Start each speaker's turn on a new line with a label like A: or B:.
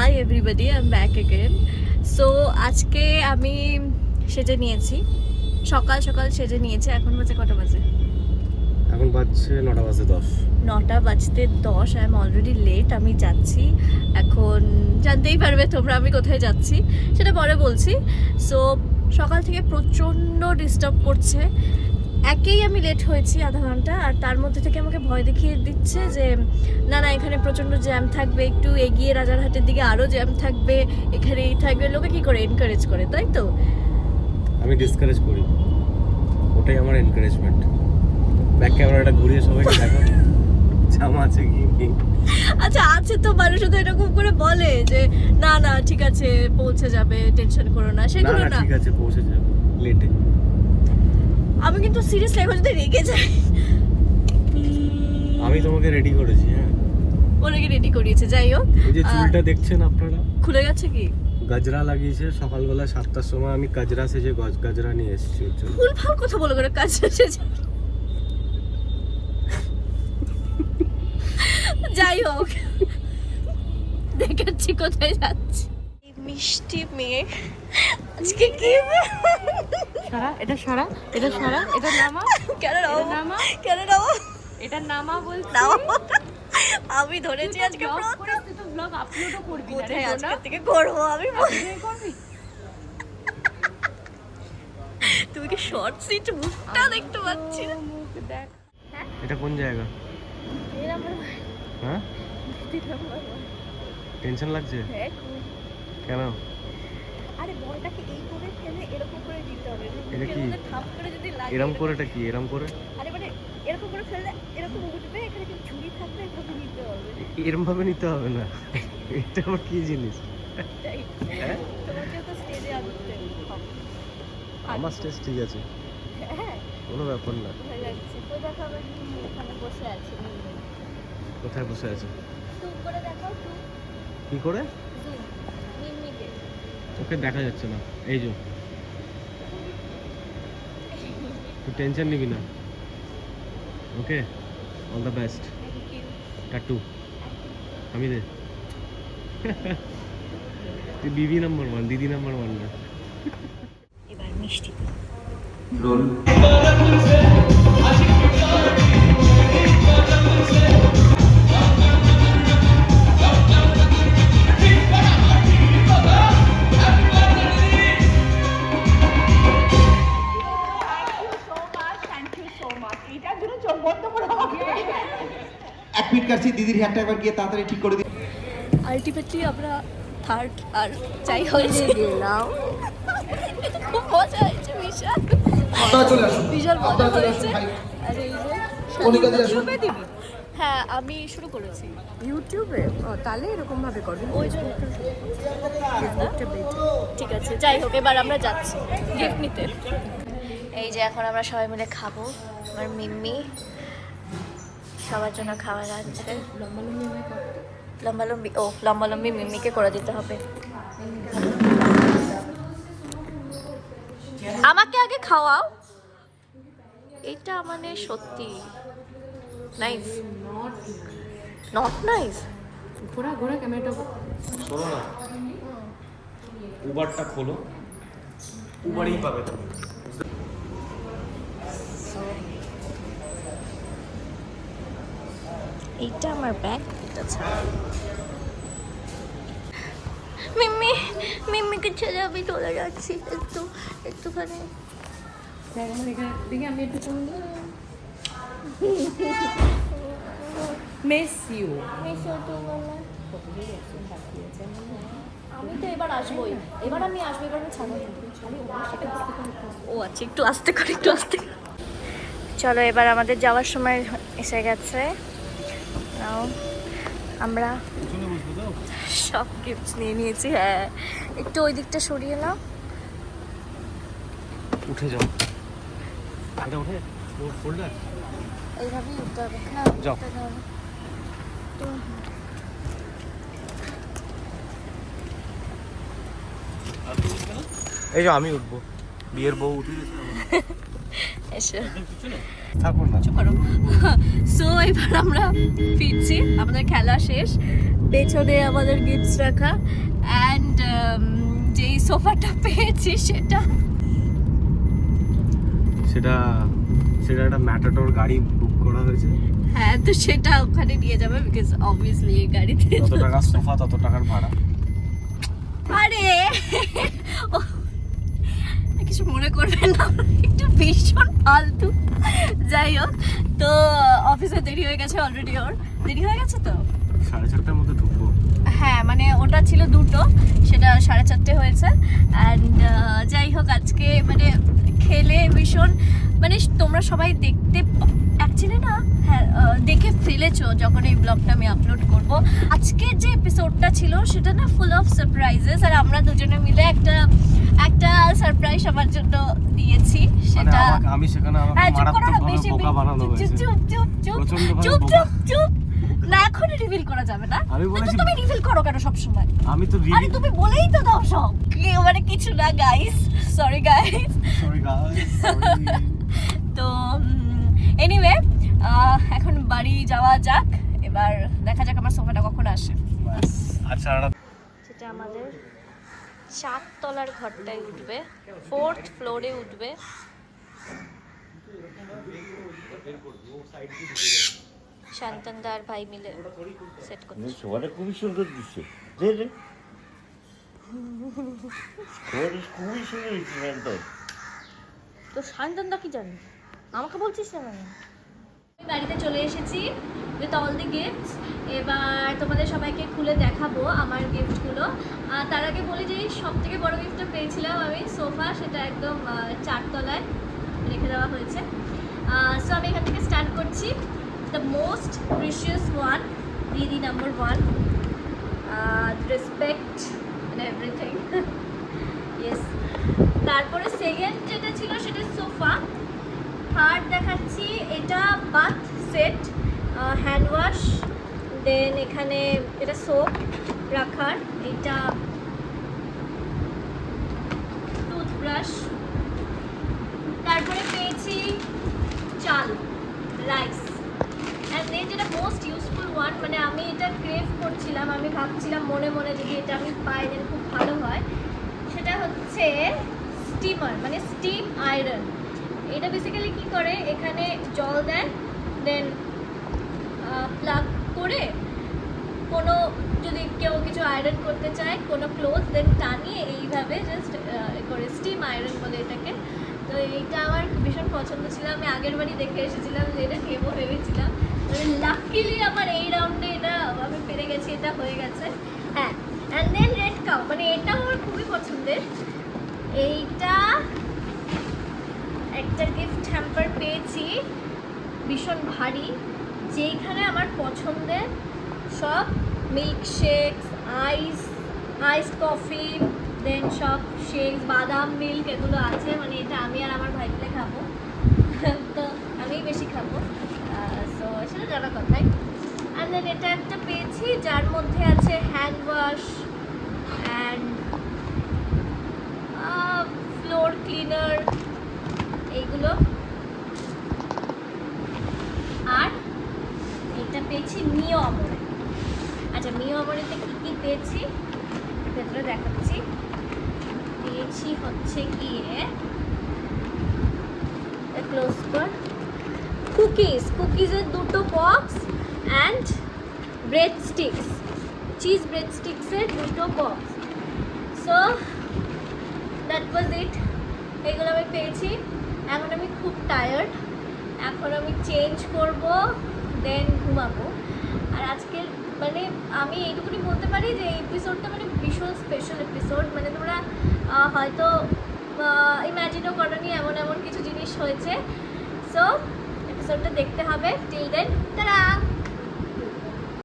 A: Hi everybody, I am back again. So আজকে আমি সেজে নিয়েছি, সকাল সকাল সেজে নিয়েছি। এখন বাজে কটা বাজে?
B: এখন বাজছে 9টা বাজে 10।
A: 9টা বাজতে 10। I am already late. আমি যাচ্ছি এখন, জানতেই পারবে তোমরা আমি কোথায় যাচ্ছি, সেটা পরে বলছি। সো সকাল থেকে প্রচণ্ড ডিস্টার্ব করছে। একেই আমি লেট হয়েছি আধা ঘন্টা, আর তার মধ্যে থেকে আমাকে ভয় দেখিয়ে দিচ্ছে যে না না এখানে প্রচণ্ড জ্যাম থাকবে, একটু এগিয়ে রাজারহাটের দিকে আরও জ্যাম থাকবে, এখানে এই থাকবে। লোকে কী করে এনকারেজ করে, তাই তো?
B: আমি ডিসকারেজ করি, ওটাই আমার এনকারেজমেন্ট। ব্যাক ক্যামেরাটা ঘুরিয়ে সবাইকে দেখো জাম আছে কি নেই।
A: আচ্ছা আছে তো, মানুষ তো এরকম করে বলে যে না না ঠিক আছে পৌঁছে যাবে, টেনশন করো না, সেগুলো না।
B: ঠিক আছে পৌঁছে যাবে লেটে।
A: আমি কিন্তু সিরিয়াসলি এখন যদি রেগে যাই।
B: আমি তোমাকে রেডি করেছি। হ্যাঁ,
A: ওনাকে রেডি করিয়েছে। যাই হোক,
B: এই যে চুলটা দেখছেন আপনারা,
A: খুলে গেছে কি?
B: গাজরা লাগিয়েছে সকালবেলা 7টার সময়। আমি গাজরা সেজে গাজরা নিয়ে এসেছি ওর জন্য।
A: ফুল ফাল কথা বলো করে কাজ শেষে। যাই হোক, দেখাচ্ছি কোথায় যাচ্ছি। মিষ্টি মেয়ে আজকে কি
C: সারা এটা সারা এটা সারা এটা নামা
A: কেন
C: নামা
A: কেন নামা
C: এটা নামা বলছি
A: নামা? আমি ধরেছি আজকে
C: তুই তো ব্লগ আপলোডও করবি না
A: কোথায়
C: রে
A: আজকে থেকে করবো আমি।
C: করবি
A: তুমি কি শর্ট সিট মুখটা দেখতে পাচ্ছি না?
C: মুখ দেখ
B: এটা কোন জায়গা? হ্যাঁ, টেনশন লাগছে কেন?
A: আরে বলটাকে এই করে ফেলে এরকম করে দিতে হবে।
B: এটা কি?
A: থাপ করে যদি লাগে
B: এরম করেটা কি? এরম করে?
A: আরে মানে এরকম করে ফেললে এরকম উঠবে, এখানে কি ঝুড়ি থাকবে, এভাবে নিতে হবে।
B: এরম ভাবে নিতে হবে না। এটা আবার কি জিনিস?
A: তাই
B: হ্যাঁ,
A: তোমাকে তো স্টেজে আনতে হবে।
B: আমার স্টেজ ঠিক আছে,
A: হ্যাঁ
B: কোনো ব্যাপার না।
A: হয়ে যাচ্ছে তো। দেখো আমি এখানে বসে আছি,
B: কোথায় বসে আছে?
A: জুম করে দেখো,
B: কি করে?
A: জুম মিমিকে।
B: ওকে দেখা যাচ্ছে না। এই যে তুই টেনশন নিবি না। ওকে, অল দ্য বেস্ট। টাটু আমি দে। তুই বিবি নাম্বার 1, দিদি নাম্বার 1 না।
A: এবার মিষ্টি
B: রোল।
D: এক মিনিট কাটছি, দিদির হেয়ারটা একবার গিয়ে তাড়াতাড়ি ঠিক করে দিই।
A: আলটিমেটলি আমরা থার্ড আর চাই হয়েছে দিলাম। খুব মজা হয়েছে, বিশাল
D: আপনারা চলে আসুন,
A: বিশাল মজা
D: আপনারা চলে
A: হয়েছে।
D: আসুন ভাই।
A: আর এই যে
D: কণিকা দিয়ে আসুন।
A: হ্যাঁ আমি শুরু করেছি
C: ইউটিউবে তাহলে এরকম ভাবে করবি
A: ওই জন্য। ঠিক আছে, যাই হোক এবার আমরা যাচ্ছি গিফট নিতে। এই যে এখন আমরা সবাই মিলে খাবো। আমার মিম্মি সবার জন্য খাবার আনছে। লম্বালম্বি, ও লম্বালম্বি মিম্মিকে করে দিতে হবে। আমাকে আগে খাওয়াও। এটা মানে সত্যি নাইস, নট নাইস।
C: ঘোরা ঘোরা ক্যামেরাটা
B: শোনো না, উবারটা খোলো, উবারই পাবে তুমি।
A: এইটা আমার ব্যাগ, এটা ছাড়া। মিম্মি মিম্মিকে ছেড়ে আমি চলে যাচ্ছি, একটুখানি
C: দেখি আমি একটু মিস ইউ
A: আমি তো এবার আসবোই, এবার আমি আসবো, এবার আমি ছাড়বো। ও আচ্ছা, একটু আস্তে করে, একটু আস্তে। চলো এবার আমাদের যাওয়ার সময় এসে গেছে। নাও আমরা সব গিফট নিয়ে নিয়েছি। হ্যাঁ একটু ওই দিকটা সরিয়ে নাও।
B: উঠে যাও, এটা উঠে ফোল্ডার
A: এইভাবেই উঠতে হবে না?
B: যাও।
A: উঠতে হবে।
B: এই যে আমি উঠবো, বিয়ের বউ উঠে গেছে।
A: এসে
B: থাকুন না।
A: করো। সো এবার আমরা ফিরছি, আমাদের খেলা শেষ। পেছনে আমাদের গিফটস রাখা, অ্যান্ড যেই সোফাটা পেয়েছি সেটা
B: সেটা একটা ম্যাটাডোর গাড়ি বুক করা হয়েছে।
A: হ্যাঁ, তো সেটা ওখানে নিয়ে যাবে, বিকজ অবভিয়াসলি এই গাড়িতে
B: যত টাকার সোফা তত টাকার ভাড়া।
A: আরে ও, কিছু মনে করবেন না, একটু ভীষণ ফালতু। যাই হোক, তো অফিসে দেরি হয়ে গেছে অলরেডি। ওর দেরি হয়ে গেছে তো
B: 4:30টার মধ্যে ঢুকবো।
A: হ্যাঁ, মানে ওটা ছিল 2টো, সেটা 4:30 হয়েছে। অ্যান্ড যাই হোক, আজকে মানে খেলে ভীষণ, মানে তোমরা সবাই দেখতে অ্যাকচুয়ালি না, হ্যাঁ দেখে ফেলেছো যখন এই ব্লগটা আমি আপলোড করব। আজকে যে এপিসোডটা ছিল সেটা না ফুল অফ সারপ্রাইজেস, আর আমরা দুজনে মিলে একটা সারপ্রাইজ আমার জন্য দিয়েছি। সেটা
B: আমি সেখানে
A: হ্যাঁ, চুপ করো না,
B: মারাত্মকভাবে
A: বেশি
B: বোকা বানানো
A: চুপ
B: হয়েছে।
A: চুপ চুপ চুপ
B: প্রচন্ডভাবে
A: চুপ
B: বোকা।
A: চুপ চুপ না, এখন রিভিল করা যাবে না।
B: আমি বলেছি
A: তুমি রিভিল করো কেন সব সময়?
B: আমি তো
A: আরে তুমি বলেই তো দাও সব, মানে কিছু না guys, sorry guys.
B: Sorry guys,
A: তো এনিওয়ে, এখন বাড়ি যাওয়া যাক, এবার দেখা যাক আমার সোফাটা কখন আসে।
B: আচ্ছা,
A: সেটা আমাদের 4 তলার ঘরটায় উঠবে, 4th ফ্লোরে উঠবে। শান্তনদা আর ভাই মিলে সেট করছে।
E: সোফাটা খুবই সুন্দর দিচ্ছে, খুবই সুন্দর দিচ্ছে।
A: তো শান্তনদা কি জানি, আমাকে বলছিস না? আমি বাড়িতে চলে এসেছি উইথ অল দি গিফটস। এবার তোমাদের সবাইকে খুলে দেখাবো আমার গিফটগুলো। তার আগে বলি যে সব থেকে বড় গিফটটা পেয়েছিলাম আমি সোফা, সেটা একদম 4 তলায় রেখে দেওয়া হয়েছে। সো আমি এখান থেকে স্টার্ট করছি। দ্য মোস্ট প্রিশিয়াস ওয়ান, দিদি number 1, respect and everything. Yes. তারপরে সেকেন্ড যেটা ছিল সেটা সোফা। থার্ড দেখাচ্ছি, এটা বাথ সেট, হ্যান্ড ওয়াশ, দেন এখানে এটা সোপ রাখার, এটা টুথব্রাশ। তারপরে পেয়েছি চাল, রাইস, অ্যান্ড দেন যেটা মোস্ট ইউজফুল ওয়ান, মানে আমি এটা ক্রেভ করছিলাম, আমি ভাবছিলাম মনে মনে যদি এটা আমি পাই দেন খুব ভালো হয়, সেটা হচ্ছে স্টিমার, মানে স্টিম আয়রন। এটা বেসিক্যালি কি করে, এখানে জল দেয়, দেন প্লাগ করে কোনো যদি কেউ কিছু আয়রন করতে চায় কোনো ক্লোথ, দেন টানিয়ে এইভাবে জাস্ট করে স্টিম আয়রন বলে এটাকে। তো এইটা আমার ভীষণ পছন্দ ছিল, আমি আগের বারই দেখে এসেছিলাম যে এটা নেবো ভেবেছিলাম। লাকিলি আমার এই রাউন্ডে এটা আমি পেরে গেছি, এটা হয়ে গেছে। হ্যাঁ, অ্যান্ড দেন রেড কাউ, মানে এটাও আমার খুবই পছন্দের। এইটা একটা গিফট হ্যাম্পার পেয়েছি, ভীষণ ভারী, যেইখানে আমার পছন্দের সব মিল্কশেকস, আইস কফি, দেন সব শেকস, বাদাম মিল্ক এগুলো আছে। মানে এটা আমি আর আমার ভাই মিলে খাবো, তো আমিই বেশি খাবো, সো সেটা জানা কথাই। অ্যান্ড দেন এটা একটা পেয়েছি যার মধ্যে আছে hand wash and floor cleaner এইগুলো। আর এটা পেয়েছি মিও আমরে। আচ্ছা, মিও আমরেতে কী কী পেয়েছি ভেতরে দেখাচ্ছি। পেয়েছি হচ্ছে গিয়ে ক্লোজ কর, কুকিজের 2টো box and bread sticks, cheese bread স্টিক্সের 2টো box. So that was it, এগুলো আমি পেয়েছি। এখন আমি খুব টায়ার্ড, এখন আমি চেঞ্জ করব, দেন ঘুমাবো। আর আজকের মানে আমি এইটুকুনি বলতে পারি যে এই এপিসোডটা মানে ভীষণ স্পেশাল এপিসোড। মানে তোমরা হয়তো ইম্যাজিনও করোনি এমন এমন কিছু জিনিস হয়েছে। সো এপিসোডটা দেখতে হবে। Till then, tata.